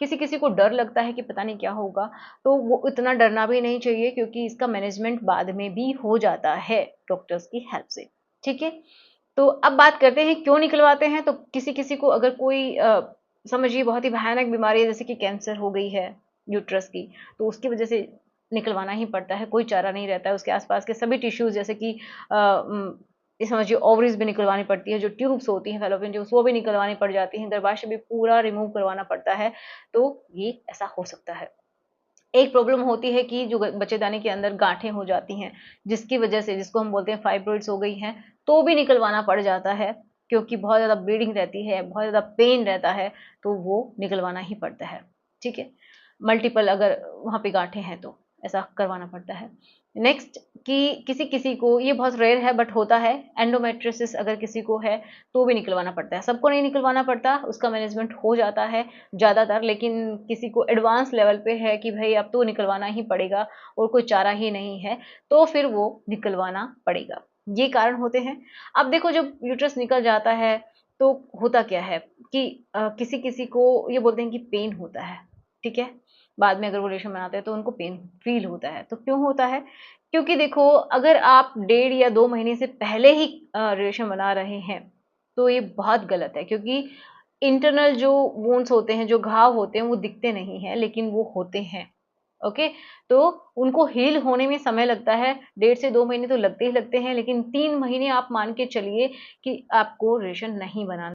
किसी किसी को डर लगता है कि पता नहीं क्या होगा, तो वो इतना डरना भी नहीं चाहिए, क्योंकि इसका मैनेजमेंट बाद में भी हो जाता है डॉक्टर्स की हेल्प से। ठीक है, तो अब बात करते हैं क्यों निकलवाते हैं। तो किसी किसी को अगर कोई समझिए बहुत ही भयानक बीमारी है, जैसे कि कैंसर हो गई है यूट्रस की, तो उसकी वजह से निकलवाना ही पड़ता है, कोई चारा नहीं रहता है। उसके आसपास के सभी टिश्यूज, जैसे कि ये समझिए ओवरीज भी निकलवानी पड़ती है, जो ट्यूब्स होती हैं फैलोपियन ट्यूब्स वो भी निकलवानी पड़ जाती हैं, गर्भाशय भी पूरा रिमूव करवाना पड़ता है। तो ये ऐसा हो सकता है। एक प्रॉब्लम होती है कि जो बच्चेदानी के अंदर गांठें हो जाती हैं, जिसकी वजह से, जिसको हम बोलते हैं फाइब्रोइड्स हो गई हैं, तो भी निकलवाना पड़ जाता है, क्योंकि बहुत ज़्यादा ब्लीडिंग रहती है, बहुत ज़्यादा पेन रहता है, तो वो निकलवाना ही पड़ता है। ठीक है, मल्टीपल अगर वहाँ पे गांठें हैं तो ऐसा करवाना पड़ता है। नेक्स्ट, कि किसी किसी को, ये बहुत रेयर है बट होता है, एंडोमेट्रियोसिस अगर किसी को है तो भी निकलवाना पड़ता है। सबको नहीं निकलवाना पड़ता, उसका मैनेजमेंट हो जाता है ज़्यादातर, लेकिन किसी को एडवांस लेवल पे है कि भाई अब तो निकलवाना ही पड़ेगा और कोई चारा ही नहीं है, तो फिर वो निकलवाना पड़ेगा। ये कारण होते हैं। अब देखो, जब यूट्रस निकल जाता है तो होता क्या है कि किसी किसी को ये बोलते हैं कि पेन होता है। ठीक है, बाद में अगर वो रिलेशन बनाते हैं तो उनको पेन फील होता है। तो क्यों होता है? क्योंकि देखो, अगर आप 1.5 या 2 महीने से पहले ही रिलेशन बना रहे हैं तो ये बहुत गलत है, क्योंकि इंटरनल जो वुंड्स होते हैं, जो घाव होते हैं, वो दिखते नहीं हैं लेकिन वो होते हैं। ओके, तो उनको हील होने में समय लगता है, 1.5 से 2 महीने तो लगते ही लगते हैं, लेकिन 3 महीने आप मान के चलिए कि आपको रिलेशन नहीं बनाना।